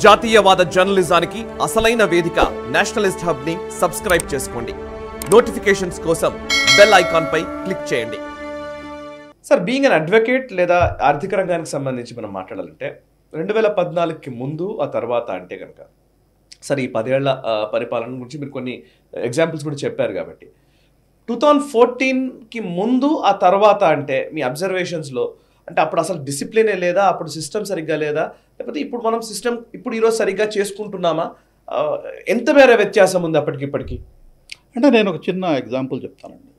జాతీయవాద జర్నలిజానికి అసలైన వేదిక నేషనలిస్ట్ హబ్ ని సబ్స్క్రైబ్ చేసుకోండి. నోటిఫికేషన్స్ కోసం బెల్ ఐకాన్ పై క్లిక్ చేయండి. సార్, బీయింగ్ అన్ అడ్వకేట్ లేదా ఆర్థిక రంగానికి సంబంధించి మనం మాట్లాడాలంటే 2014కి ముందు ఆ తర్వాత అంటే కనుక సరే ఈ 10 ఏళ్ల పరిపాలన గురించి మీరు కొన్ని ఎగ్జాంపుల్స్ కూడా చెప్పారు కాబట్టి 2014కి ముందు ఆ తర్వాత అంటే మీ అబ్జర్వేషన్స్లో అంటే అప్పుడు అసలు డిసిప్లినే లేదా, అప్పుడు సిస్టమ్ సరిగ్గా లేదా, లేకపోతే ఇప్పుడు మనం సిస్టమ్ ఇప్పుడు ఈరోజు సరిగ్గా చేసుకుంటున్నామా, ఎంత మేర వ్యత్యాసం ఉంది అప్పటికి ఇప్పటికి? అంటే నేను ఒక చిన్న ఎగ్జాంపుల్ చెప్తానండి.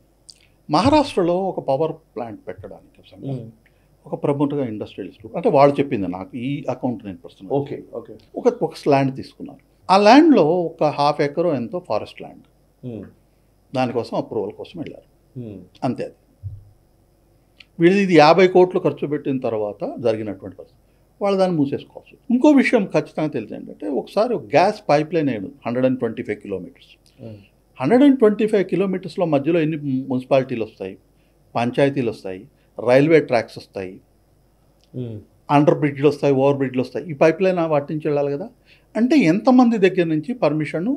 మహారాష్ట్రలో ఒక పవర్ ప్లాంట్ పెట్టడానికి ఒక ప్రముఖంగా ఇండస్ట్రియలిస్ట్ అంటే వాళ్ళు చెప్పింది నాకు, ఈ అకౌంట్ నేను పర్సనల్ ఓకే ఒక ల్యాండ్ తీసుకున్నారు. ఆ ల్యాండ్లో ఒక 1/2 ఎకర్ ఎంతో ఫారెస్ట్ ల్యాండ్, దానికోసం అప్రూవల్ కోసం వెళ్ళారు, అంతే. అది వీళ్ళది ఇది 50 కోట్లు ఖర్చు పెట్టిన తర్వాత జరిగినటువంటి పరిస్థితి, వాళ్ళు దాన్ని మూసేసుకోవచ్చు. ఇంకో విషయం ఖచ్చితంగా తెలిసి ఏంటంటే ఒకసారి ఒక గ్యాస్ పైప్ లైన్ వేయడం 125 కిలోమీటర్స్. 125 కిలోమీటర్స్లో మధ్యలో ఎన్ని మున్సిపాలిటీలు వస్తాయి, పంచాయతీలు వస్తాయి, రైల్వే ట్రాక్స్ వస్తాయి, అండర్ బ్రిడ్జ్లు వస్తాయి, ఓవర్ బ్రిడ్జ్లు వస్తాయి. ఈ పైప్ లైన్ వాటి నుంచి వెళ్ళాలి కదా. అంటే ఎంతమంది దగ్గర నుంచి పర్మిషన్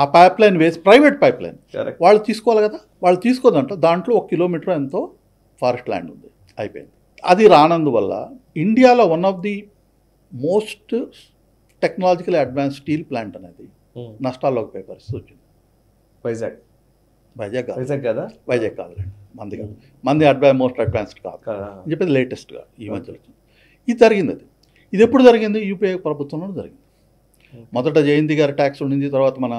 ఆ పైప్ లైన్ వేసి, ప్రైవేట్ పైప్ లైన్ వాళ్ళు తీసుకోవాలి కదా. వాళ్ళు తీసుకోదంట, దాంట్లో 1 కిలోమీటర్ ఎంతో ఫారెస్ట్ ల్యాండ్ ఉంది, అయిపోయింది. అది రానందువల్ల ఇండియాలో one of the most technological advance steel plant అనేది నష్టాల్లోకి పోయే పరిస్థితి వచ్చింది. వైజాగ్ కాదులేండి, మంది మోస్ట్ అడ్వాన్స్డ్ కాదు అని చెప్పేది లేటెస్ట్గా ఈ మధ్య వచ్చింది. ఇది జరిగింది. ఇది ఎప్పుడు జరిగింది? యూపీఏ ప్రభుత్వంలో జరిగింది. మొదట జయంతి గారి ట్యాక్స్ ఉండింది, తర్వాత మన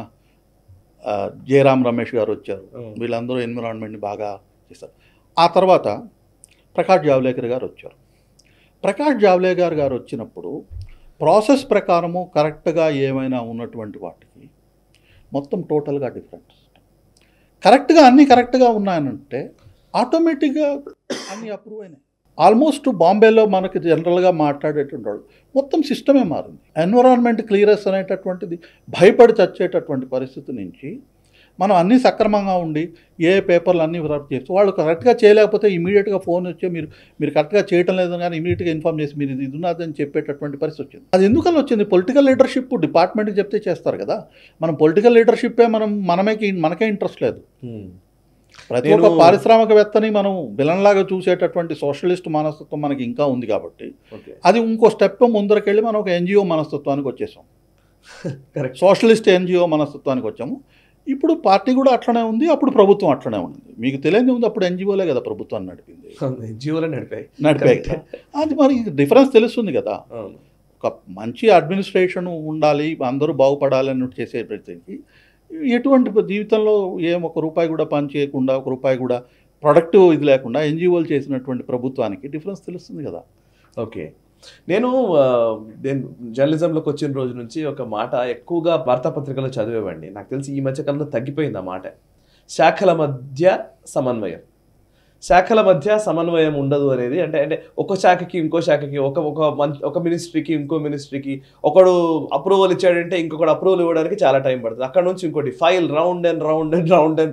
జయరాం రమేష్ గారు వచ్చారు, వీళ్ళందరూ ఎన్విరాన్మెంట్ని బాగా చేస్తారు. ఆ తర్వాత ప్రకాష్ జావ్డేకర్ గారు వచ్చారు. ప్రకాష్ జావ్డేకర్ గారు వచ్చినప్పుడు ప్రాసెస్ ప్రకారము కరెక్ట్గా ఏమైనా ఉన్నటువంటి వాటికి మొత్తం టోటల్గా డిఫరెంట్. కరెక్ట్గా అన్నీ కరెక్ట్గా ఉన్నాయనంటే ఆటోమేటిక్గా అన్నీ అప్రూవ్ అయినాయి. ఆల్మోస్ట్ బాంబేలో మనకి జనరల్గా మాట్లాడేటువంటి వాళ్ళు మొత్తం సిస్టమే మారింది. ఎన్విరాన్మెంట్ క్లియరెన్స్ అనేటటువంటిది భయపడి చచ్చేటటువంటి పరిస్థితి నుంచి మనం అన్నీ సక్రమంగా ఉండి ఏ పేపర్లు అన్నీ రబ్ చేస్తూ వాళ్ళు కరెక్ట్గా చేయలేకపోతే ఇమీడియట్గా ఫోన్ వచ్చి మీరు కరెక్ట్గా చేయటం లేదని కానీ ఇమీడియట్గా ఇన్ఫార్మ్ చేసి మీరు ఇది ఉన్నదని చెప్పేటటువంటి పరిస్థితి వచ్చింది. అది ఎందుకని వచ్చింది? పొలిటికల్ లీడర్షిప్ డిపార్ట్మెంట్కి చెప్తే చేస్తారు కదా. మనం పొలిటికల్ లీడర్షిప్పే మనకే ఇంట్రెస్ట్ లేదు. ప్రతి ఒక్క పారిశ్రామికవేత్తని మనం విలన్లాగా చూసేటటువంటి సోషలిస్ట్ మనస్తత్వం మనకి ఇంకా ఉంది కాబట్టి అది ఇంకో స్టెప్ ముందరకెళ్ళి మనం ఒక ఎన్జిఓ మనస్తత్వానికి వచ్చేసాం. సోషలిస్ట్ ఎన్జిఓ మనస్తత్వానికి వచ్చాము. ఇప్పుడు పార్టీ కూడా అట్లనే ఉంది, అప్పుడు ప్రభుత్వం అట్లనే ఉంది. మీకు తెలియదు ఉంది, అప్పుడు ఎన్జిఓలే కదా ప్రభుత్వాన్ని నడిపింది, ఎన్జిఓలే నడిపాయి కదా. అది మరి డిఫరెన్స్ తెలుస్తుంది కదా. ఒక మంచి అడ్మినిస్ట్రేషన్ ఉండాలి, అందరూ బాగుపడాలి అన్నట్టు చేసే ప్రతికి ఎటువంటి జీవితంలో ఒక రూపాయి కూడా పని చేయకుండా, ఒక రూపాయి కూడా ప్రొడక్టివ్ ఇది లేకుండా ఎన్జిఓలు చేసినటువంటి ప్రభుత్వానికి డిఫరెన్స్ తెలుస్తుంది కదా. ఓకే, నేను జర్నలిజంలోకి వచ్చిన రోజు నుంచి ఒక మాట ఎక్కువగా వార్తాపత్రికల్లో చదివేవాడిని. నాకు తెలిసి ఈ మధ్యకాలంలో తగ్గిపోయింది ఆ మాట. శాఖల మధ్య సమన్వయం ఉండదు అనేది. అంటే ఒక శాఖకి ఇంకో శాఖకి, ఒక మినిస్ట్రీకి ఇంకో మినిస్ట్రీకి ఒకడు అప్రూవల్ ఇచ్చాడంటే ఇంకొకటి అప్రూవల్ ఇవ్వడానికి చాలా టైం పడుతుంది. అక్కడ నుంచి ఇంకోటి ఫైల్ రౌండ్ అండ్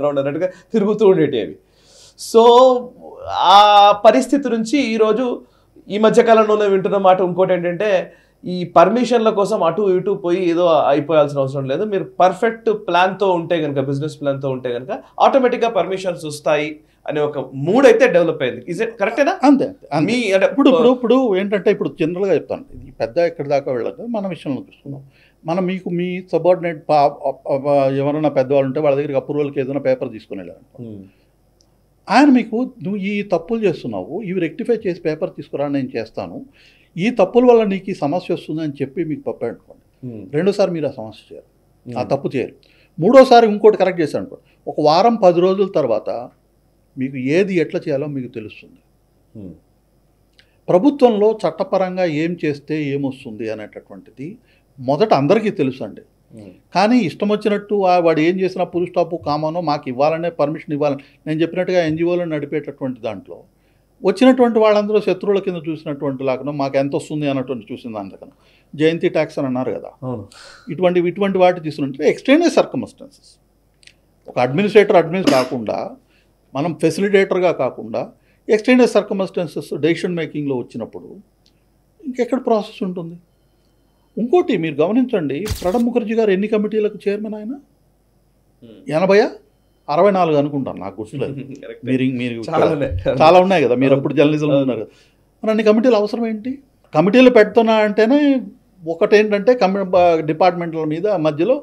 అన్నట్టుగా తిరుగుతూ ఉండేటివి. సో ఆ పరిస్థితి నుంచి ఈరోజు ఈ మధ్యకాలంలోనే వింటున్న మాట ఇంకోటి ఏంటంటే, ఈ పర్మిషన్ల కోసం అటు ఇటు పోయి ఏదో అయిపోయాల్సిన అవసరం లేదు. మీరు పర్ఫెక్ట్ ప్లాన్తో ఉంటే కనుక, బిజినెస్ ప్లాన్తో ఉంటే కనుక ఆటోమేటిక్గా పర్మిషన్స్ వస్తాయి అనే ఒక మూడ్ అయితే డెవలప్ అయింది. ఇజ్ ఇట్ కరెక్టేనా? అంతే. మీ ఇప్పుడు ఏంటంటే, ఇప్పుడు జనరల్గా చెప్తాను, ఇది పెద్ద ఎక్కడి దాకా వెళ్ళదు. మన విషయంలో చూసుకున్నాం. మనం మీ సబార్డినేట్ ఎవరైనా పెద్దవాళ్ళు ఉంటే వాళ్ళ దగ్గరికి అప్రూవల్కి ఏదైనా పేపర్ తీసుకుని వెళ్ళారు, ఆయన మీకు నువ్వు ఈ తప్పులు చేస్తున్నావు, ఇవి రెక్టిఫై చేసి పేపర్ తీసుకురా, నేను చేస్తాను, ఈ తప్పుల వల్ల నీకు ఈ సమస్య వస్తుంది అని చెప్పి మీకు పంపాడనుకోండి. రెండోసారి మీరు ఆ సమస్య చేయరు, ఆ తప్పు చేయరు. మూడోసారి ఇంకోటి కరెక్ట్ చేశారు అనుకోండి, ఒక వారం 10 రోజుల తర్వాత మీకు ఏది ఎట్లా చేయాలో మీకు తెలుస్తుంది. ప్రభుత్వంలో చట్టపరంగా ఏం చేస్తే ఏమొస్తుంది అనేటటువంటిది మొదట అందరికీ తెలుసు అండి. కానీ ఇష్టం వచ్చినట్టు వాడు ఏం చేసినా పుల్ స్టాప్ కామనో మాకు ఇవ్వాలనే పర్మిషన్ ఇవ్వాలని నేను చెప్పినట్టుగా ఎన్జిఓలను నడిపేటటువంటి దాంట్లో వచ్చినటువంటి వాళ్ళందరూ శత్రువుల కింద చూసినటువంటి లాగా మాకు ఎంత వస్తుంది అన్నటువంటి చూసింది. అందుకని జయంతి ట్యాక్స్ అని అన్నారు కదా, ఇటువంటి వాటి తీసుకుంటే ఎక్స్ట్రీమ్ సర్కమ్స్టాన్సెస్. ఒక అడ్మినిస్ట్రేటర్ కాకుండా, మనం ఫెసిలిటేటర్గా కాకుండా ఎక్స్ట్రీమ్ సర్కమ్స్టాన్సెస్ డెసిషన్ మేకింగ్లో వచ్చినప్పుడు ఇంకెక్కడ ప్రాసెస్ ఉంటుంది? ఇంకోటి మీరు గమనించండి, ప్రణబ్ ముఖర్జీ గారు ఎన్ని కమిటీలకు చైర్మన్ ఆయన? 80 64 అనుకుంటాను, నాకు గుర్తులేదు. మీరు చాలా ఉన్నాయి కదా, మీరు అప్పుడు జర్నలిజంలో ఉన్నారు కదా. మరి అన్ని కమిటీలు అవసరం ఏంటి? కమిటీలు పెడుతున్నా అంటేనే ఒకటేంటంటే డిపార్ట్మెంట్ల మీద మధ్యలో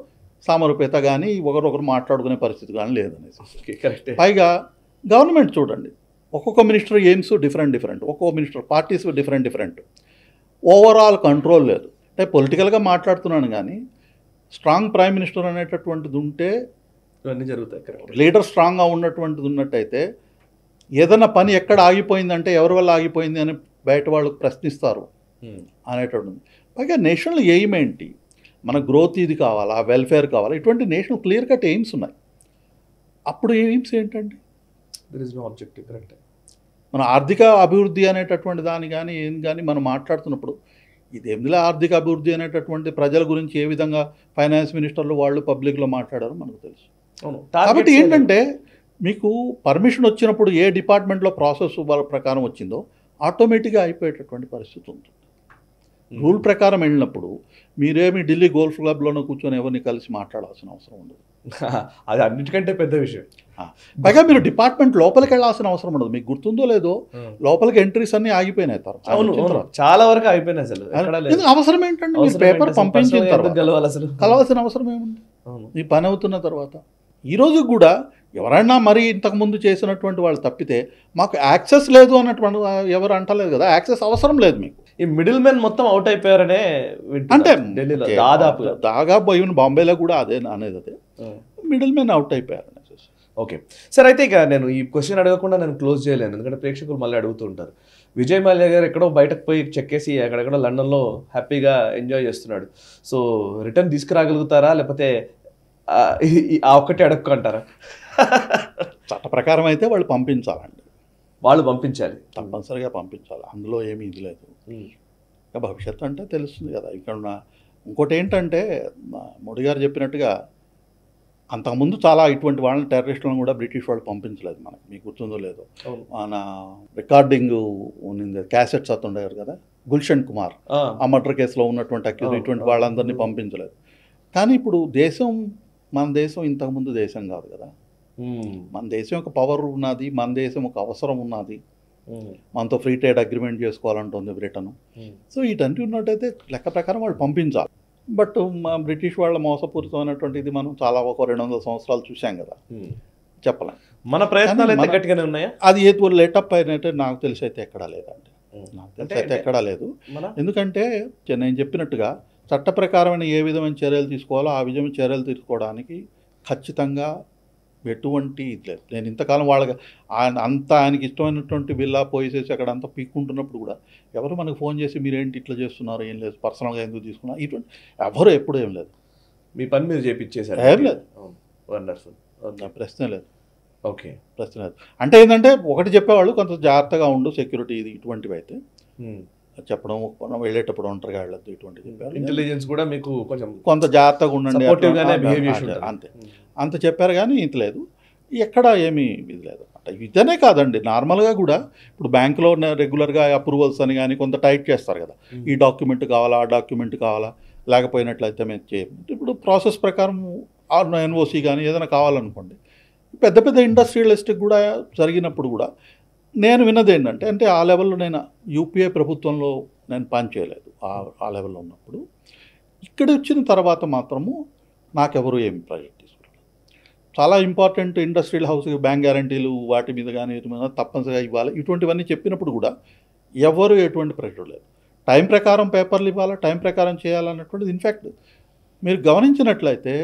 సామరూప్యత కానీ ఒకరొకరు మాట్లాడుకునే పరిస్థితి కానీ లేదనేసి. పైగా గవర్నమెంట్ చూడండి, ఒక్కొక్క మినిస్టర్ ఎయిమ్స్ డిఫరెంట్, ఒక్కొక్క minister parties different. Overall control లేదు. అంటే పొలిటికల్గా మాట్లాడుతున్నాను కానీ స్ట్రాంగ్ ప్రైమ్ మినిస్టర్ అనేటటువంటిది ఉంటే, ఇవన్నీ జరుగుతాయి. లీడర్ స్ట్రాంగ్గా ఉన్నటువంటిది ఉన్నట్టయితే ఏదైనా పని ఎక్కడ ఆగిపోయిందంటే ఎవరి వల్ల ఆగిపోయింది అని బయట వాళ్ళు ప్రశ్నిస్తారు అనేటటువంటి. పైగా నేషనల్ ఎయిమ్ ఏంటి, మన గ్రోత్ ఇది కావాలా, వెల్ఫేర్ కావాలా, ఇటువంటి నేషనల్ క్లియర్ కట్ ఎయిమ్స్ ఉన్నాయి. అప్పుడు ఎయిమ్స్ ఏంటండి? There is no objective. Correct. మన ఆర్థిక అభివృద్ధి అనేటటువంటి దాన్ని కానీ ఏం కానీ మనం మాట్లాడుతున్నప్పుడు ఇదేమిలా ఆర్థిక అభివృద్ధి అనేటటువంటి ప్రజల గురించి ఏ విధంగా ఫైనాన్స్ మినిస్టర్లు వాళ్ళు పబ్లిక్లో మాట్లాడారో మనకు తెలుసు. కాబట్టి ఏంటంటే మీకు పర్మిషన్ వచ్చినప్పుడు ఏ డిపార్ట్మెంట్లో ప్రాసెస్ వాళ్ళ ప్రకారం వచ్చిందో ఆటోమేటిక్గా అయిపోయేటటువంటి పరిస్థితి ఉంటుంది. రూల్ ప్రకారం వెళ్ళినప్పుడు మీరేమి ఢిల్లీ గోల్ఫ్ క్లబ్లోనూ కూర్చొని ఎవరిని కలిసి మాట్లాడాల్సిన అవసరం ఉండదు. అది అన్నిటికంటే పెద్ద విషయం. పైగా మీరు డిపార్ట్మెంట్ లోపలికి వెళ్ళాల్సిన అవసరం ఉండదు. మీకు గుర్తుందో లేదో, లోపలికి ఎంట్రీస్ అన్నీ ఆగిపోయినాయి. చాలా వరకు అయిపోయినాయి. అసలు అవసరం ఏంటండి? మీరు పేపర్ పంపించిన తర్వాత కలవాల్సిన అవసరం ఏముంది? ఈ పని అవుతున్న తర్వాత ఈ రోజు కూడా ఎవరైనా మరి ఇంతకుముందు చేసినటువంటి వాళ్ళు తప్పితే మాకు యాక్సెస్ లేదు అన్నటువంటి ఎవరు అంటలేదు కదా. యాక్సెస్ అవసరం లేదు మీకు. ఈ మిడిల్ మెన్ మొత్తం అవుట్ అయిపోయారనే అంటే ఢిల్లీలో దాదాపు ఈవెన్ బాంబేలో కూడా అదే అనేది, అదే మిడిల్ మెన్ అవుట్ అయిపోయారు. ఓకే సార్, అయితే ఇక నేను ఈ క్వశ్చన్ అడగకుండా నేను క్లోజ్ చేయలేను, ఎందుకంటే ప్రేక్షకులు మళ్ళీ అడుగుతూ ఉంటారు. విజయ్ మాల్యా గారు ఎక్కడో బయటకు పోయి చెక్కేసి అక్కడెక్కడో లండన్లో హ్యాపీగా ఎంజాయ్ చేస్తున్నాడు. సో రిటర్న్ తీసుకురాగలుగుతారా, లేకపోతే ఆ ఒక్కటే అడగంటారా? చట్ట ప్రకారం అయితే వాళ్ళు పంపించాలండి. వాళ్ళు పంపించాలి, తప్పనిసరిగా పంపించాలి. అందులో ఏమీ ఇది లేదు. ఇక భవిష్యత్తు అంటే తెలుస్తుంది కదా. ఇక్కడ ఇంకోటి ఏంటంటే మోడీ గారు చెప్పినట్టుగా అంతకుముందు చాలా ఇటువంటి వాళ్ళని టెర్రరిస్టులను కూడా బ్రిటిష్ వాళ్ళు పంపించలేదు మనకి. మీకు గుర్తుందో లేదో, మన రికార్డింగ్ ఉన్నింది క్యాసెట్స్ అతుండేవారు కదా, గుల్షన్ కుమార్ ఆ మర్డర్ కేసులో ఉన్నటువంటి అక్యూజ్, ఇటువంటి వాళ్ళందరినీ పంపించలేదు. కానీ ఇప్పుడు మన దేశం ఇంతకుముందు దేశం కాదు కదా. మన దేశం ఒక పవర్ ఉన్నది, మన దేశం ఒక అవసరం ఉన్నది. మనతో ఫ్రీ ట్రేడ్ అగ్రిమెంట్ చేసుకోవాలంటుంది బ్రిటన్. సో వీటన్నీ ఉన్నట్టయితే లెక్క ప్రకారం వాళ్ళు పంపించాలి. బట్ మా బ్రిటిష్ వాళ్ళ మోసపూరితమైనటువంటిది మనం చాలా ఒక 200 సంవత్సరాలు చూసాం కదా. చెప్పలేం. మన ప్రయత్నాలు అయితే గట్టిగానే ఉన్నాయా? అది ఏదో లేటప్ అయినట్టు నాకు తెలిసి అయితే ఎక్కడా లేదండి. నాకు తెలిసి అయితే ఎక్కడా లేదు. ఎందుకంటే నేను చెప్పినట్టుగా చట్ట ప్రకారమైన ఏ విధమైన చర్యలు తీసుకోవాలో ఆ విధమైన చర్యలు తీసుకోవడానికి ఖచ్చితంగా ఎటువంటి ఇది లేదు. నేను ఇంతకాలం వాళ్ళకి ఆయనకి ఇష్టమైనటువంటి విల్లా పోయేసేసి అక్కడ అంతా పీక్కుంటున్నప్పుడు కూడా ఎవరు మనకు ఫోన్ చేసి మీరేంటి ఇట్లా చేస్తున్నారు, ఏం లేదు, పర్సనల్గా ఎందుకు తీసుకున్నారు, ఇటువంటి ఎవరు ఎప్పుడు ఏం లేదు. మీ పని మీరు చేపించేసారు, ఏం లేదు. వండర్ఫుల్. ప్రశ్న లేదు. ఓకే, ప్రశ్న లేదు. అంటే ఏంటంటే ఒకటి చెప్పేవాళ్ళు కొంత జాగ్రత్తగా ఉండు, సెక్యూరిటీ ఇది ఇటువంటివి అయితే చెప్పడం, వెళ్ళేటప్పుడు ఒంటరిగా వెళ్ళొద్దు, ఇటువంటి చెప్పారు. ఇంటెలిజెన్స్ కూడా మీకు కొంత జాగ్రత్తగా ఉండండి అంతే అంత చెప్పారు. కానీ ఇంత లేదు, ఎక్కడ ఏమీ ఇది లేదు అనమాట. ఇదనే కాదండి, నార్మల్గా కూడా ఇప్పుడు బ్యాంకులో రెగ్యులర్గా అప్రూవల్స్ అని కానీ కొంత టైట్ చేస్తారు కదా. ఈ డాక్యుమెంట్ కావాలా, ఆ డాక్యుమెంట్ కావాలా, లేకపోయినట్లయితే మేము ఇప్పుడు ప్రాసెస్ ప్రకారం ఎన్ఓసి కానీ ఏదైనా కావాలనుకోండి, పెద్ద పెద్ద ఇండస్ట్రియలిస్ట్కి కూడా జరిగినప్పుడు కూడా నేను విన్నది ఏంటంటే, అంటే ఆ లెవెల్లో నేను యూపీఏ ప్రభుత్వంలో నేను పనిచేయలేదు. ఆ లెవెల్లో ఉన్నప్పుడు ఇక్కడ వచ్చిన తర్వాత మాత్రము నాకెవరు ఏమి ప్రాజెక్ట్ తీసుకున్నారు. చాలా ఇంపార్టెంట్ ఇండస్ట్రియల్ హౌస్కి బ్యాంక్ గ్యారంటీలు వాటి మీద కానీ వీటి మీద తప్పనిసరిగా ఇవ్వాలి, ఇటువంటివన్నీ చెప్పినప్పుడు కూడా ఎవరు ఎటువంటి ప్రెషర్ లేదు. టైం ప్రకారం పేపర్లు ఇవ్వాలి, టైం ప్రకారం చేయాలన్నటువంటిది. ఇన్ఫ్యాక్ట్ మీరు గమనించినట్లయితే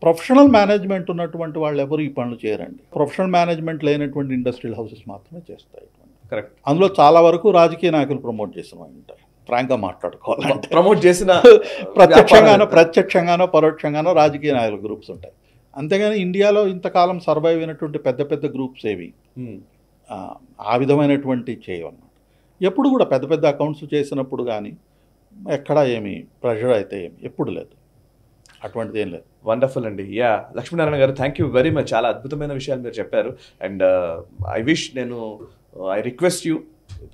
ప్రొఫెషనల్ మేనేజ్మెంట్ ఉన్నటువంటి వాళ్ళు ఎవరు ఈ పనులు చేయరండి. ప్రొఫెషనల్ మేనేజ్మెంట్ లేనటువంటి ఇండస్ట్రియల్ హౌసెస్ మాత్రమే చేస్తాయి. కరెక్ట్. అందులో చాలా వరకు రాజకీయ నాయకులు ప్రమోట్ చేసిన ఉంటాయి. ఫ్రాంక్గా మాట్లాడుకోవాలంటే ప్రమోట్ చేసిన ప్రత్యక్షంగానో పరోక్షంగానో రాజకీయ నాయకుల గ్రూప్స్ ఉంటాయి. అంతేగాని ఇండియాలో ఇంతకాలం సర్వైవ్ అయినటువంటి పెద్ద పెద్ద గ్రూప్స్ ఏవి ఆ విధమైనటువంటి చేయవన్నమాట. ఎప్పుడు కూడా పెద్ద పెద్ద అకౌంట్స్ చేసినప్పుడు కానీ ఎక్కడా ఏమి ప్రెషర్ అయితే ఎప్పుడు లేదు, అటువంటిది ఏం లేదు. వండర్ఫుల్ అండి. యా, లక్ష్మీనారాయణ గారు, థ్యాంక్ యూ వెరీ మచ్. చాలా అద్భుతమైన విషయాలు మీరు చెప్పారు. And I request you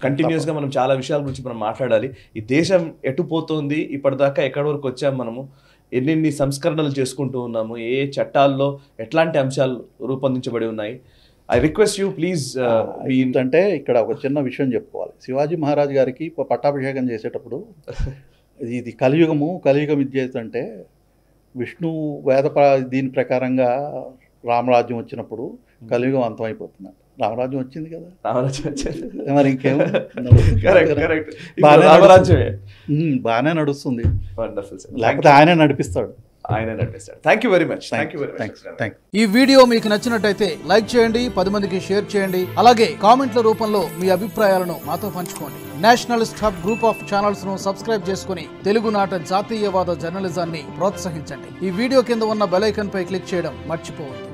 continuous గా మనం చాలా విషయాల గురించి మనం మాట్లాడాలి. ఈ దేశం ఎటు పోతుంది, ఇప్పటిదాకా ఎక్కడి వరకు వచ్చాము, మనము ఎన్ని సంస్కరణలు చేసుకుంటూ ఉన్నాము, ఏ చట్టాల్లో ఎట్లాంటి అంశాలు రూపొందించబడి ఉన్నాయి. I request you please. అంటే ఇక్కడ ఒక చిన్న విషయం చెప్పుకోవాలి. శివాజీ మహారాజ్ గారికి పట్టాభిషేకం చేసేటప్పుడు ఇది కలియుగం ఇది చేస్తుంటే విష్ణు దీని ప్రకారంగా రామరాజ్యం వచ్చినప్పుడు కలియుగం అంతమైపోతున్నాడు. రామరాజ్యం వచ్చింది కదా, మరి ఇంకేం బాగానే నడుస్తుంది, లేకపోతే ఆయనే నడిపిస్తాడు. Thank you very much. ఈ వీడియో మీకు నచ్చినట్టయితే లైక్ చేయండి, 10 మందికి షేర్ చేయండి. అలాగే కామెంట్ల రూపంలో మీ అభిప్రాయాలను మాతో పంచుకోండి. Nationalist hub group of channels ను సబ్స్క్రైబ్ చేసుకుని తెలుగునాట జాతీయవాద జర్నలిజాన్ని ప్రోత్సహించండి. ఈ వీడియో కింద ఉన్న బెల్ ఐకాన్ పై క్లిక్ చేయడం మర్చిపోవద్దు.